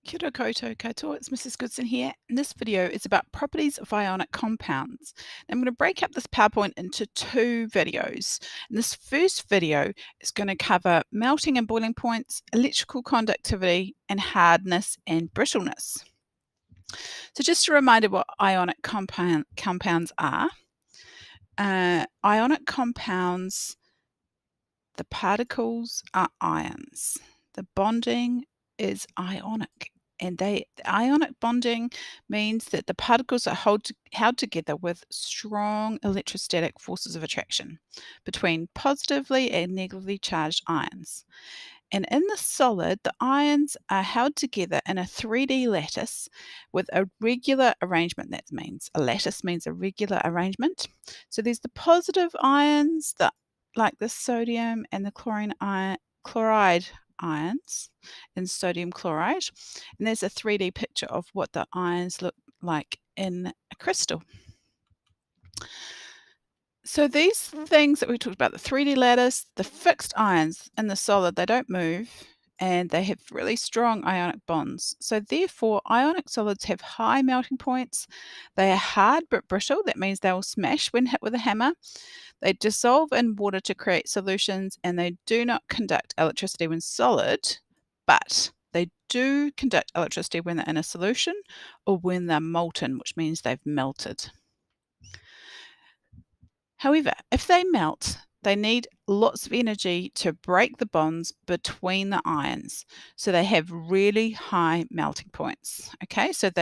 Kia ora koutou katoa, it's Mrs. Goodson here, and this video is about properties of ionic compounds. I'm going to break up this PowerPoint into two videos. And this first video is going to cover melting and boiling points, electrical conductivity, and hardness and brittleness. So just a reminder what ionic compounds are. Ionic compounds, the particles are ions. The bonding is ionic. And the ionic bonding means that the particles are held together with strong electrostatic forces of attraction between positively and negatively charged ions. And in the solid, the ions are held together in a 3D lattice with a regular arrangement. That means a lattice means a regular arrangement. So there's the positive ions, like the sodium and the chloride ions in sodium chloride. And there's a 3D picture of what the ions look like in a crystal. So these things that we talked about, the 3D lattice, the fixed ions in the solid, they don't move and they have really strong ionic bonds. So therefore, ionic solids have high melting points. They are hard but brittle. That means they will smash when hit with a hammer. They dissolve in water to create solutions, and they do not conduct electricity when solid, but they do conduct electricity when they're in a solution or when they're molten, which means they've melted. However, if they melt, they need lots of energy to break the bonds between the ions. So they have really high melting points. Okay, so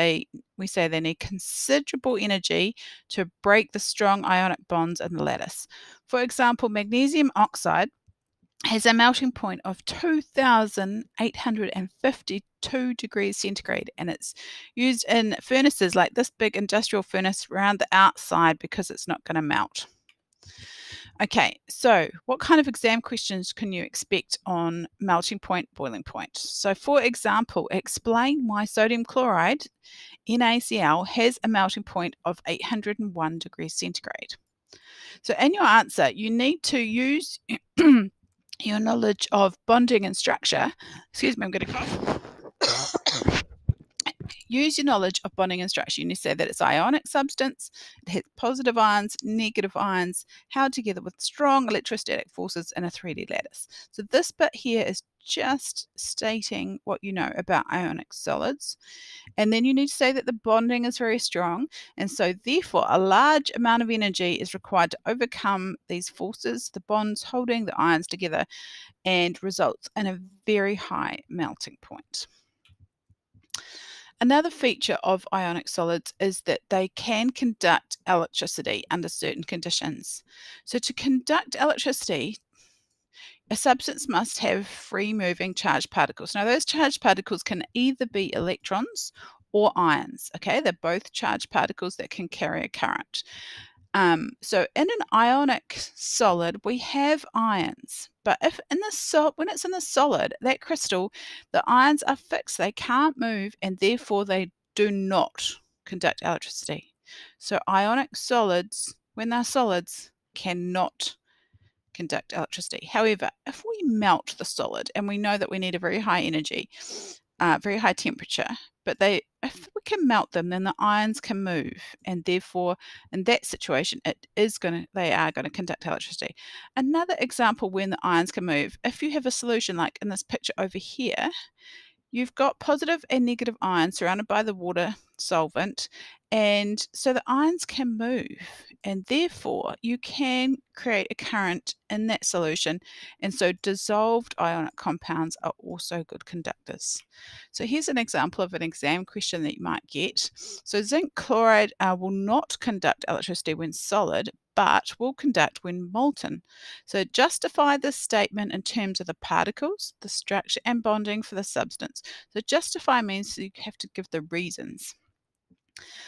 we say they need considerable energy to break the strong ionic bonds in the lattice. For example, magnesium oxide has a melting point of 2,852 degrees centigrade, and it's used in furnaces like this big industrial furnace around the outside because it's not going to melt. Okay, so what kind of exam questions can you expect on melting point, boiling point? So for example, explain why sodium chloride, NaCl, has a melting point of 801 degrees centigrade. So in your answer, you need to use your knowledge of bonding and structure. Excuse me, I'm going to cough. Use your knowledge of bonding and structure. You need to say that it's ionic substance, it has positive ions, negative ions, held together with strong electrostatic forces in a 3D lattice. So this bit here is just stating what you know about ionic solids. And then you need to say that the bonding is very strong. And so therefore, a large amount of energy is required to overcome these forces, the bonds holding the ions together, and results in a very high melting point. Another feature of ionic solids is that they can conduct electricity under certain conditions. So to conduct electricity, a substance must have free-moving charged particles. Now, those charged particles can either be electrons or ions, okay? They're both charged particles that can carry a current. So in an ionic solid, we have ions, but if when it's in the solid, that crystal, the ions are fixed, they can't move, and therefore they do not conduct electricity. So ionic solids, when they're solids, cannot conduct electricity. However, if we melt the solid, and we know that we need a very high energy, very high temperature, but if we can melt them, then the ions can move, and therefore, in that situation, they are going to conduct electricity. Another example when the ions can move, if you have a solution like in this picture over here, you've got positive and negative ions surrounded by the water solvent, and so the ions can move, and therefore you can create a current in that solution, and so dissolved ionic compounds are also good conductors. So here's an example of an exam question that you might get. So zinc chloride will not conduct electricity when solid, but will conduct when molten. So justify this statement in terms of the particles, the structure, and bonding for the substance. So justify means you have to give the reasons.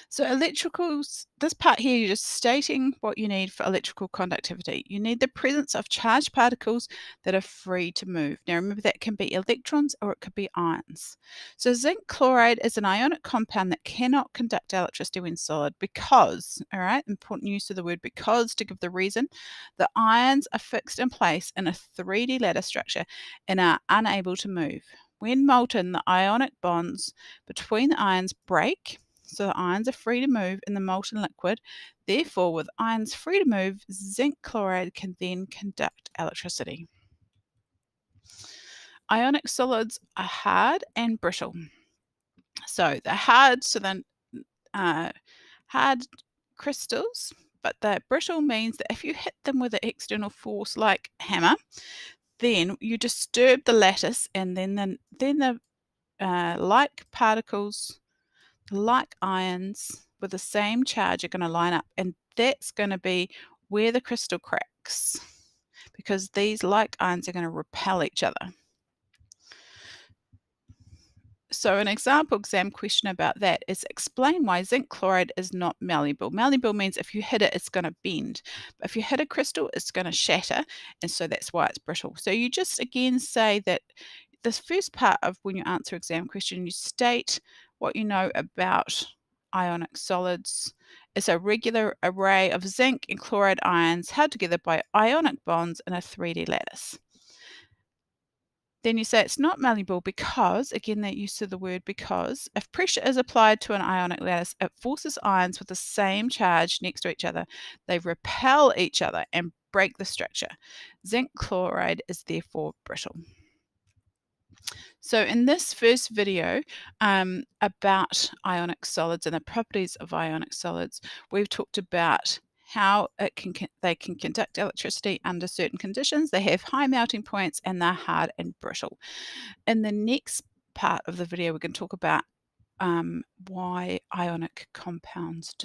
So electricals, this part here, you're just stating what you need for electrical conductivity. You need the presence of charged particles that are free to move. Now remember, that can be electrons or it could be ions. So zinc chloride is an ionic compound that cannot conduct electricity when solid because, all right, important use of the word because to give the reason, the ions are fixed in place in a 3D lattice structure and are unable to move. When molten, the ionic bonds between the ions break, so the ions are free to move in the molten liquid. Therefore, with ions free to move, zinc chloride can then conduct electricity. Ionic solids are hard and brittle. So they're hard, so then hard crystals, but they're brittle means that if you hit them with an external force like a hammer, then you disturb the lattice, and then the like particles, like ions with the same charge are going to line up, and that's going to be where the crystal cracks, because these like ions are going to repel each other. So an example exam question about that is explain why zinc chloride is not malleable. Malleable means if you hit it, it's going to bend. But if you hit a crystal, it's going to shatter, and so that's why it's brittle. So you just again say that this first part of when you answer exam question, you state what you know about ionic solids. It's a regular array of zinc and chloride ions held together by ionic bonds in a 3D lattice. Then you say it's not malleable because, again, that use of the word because, if pressure is applied to an ionic lattice, it forces ions with the same charge next to each other. They repel each other and break the structure. Zinc chloride is therefore brittle. So in this first video about ionic solids and the properties of ionic solids, we've talked about how they can conduct electricity under certain conditions. They have high melting points and they're hard and brittle. In the next part of the video, we're going to talk about why ionic compounds dissolve.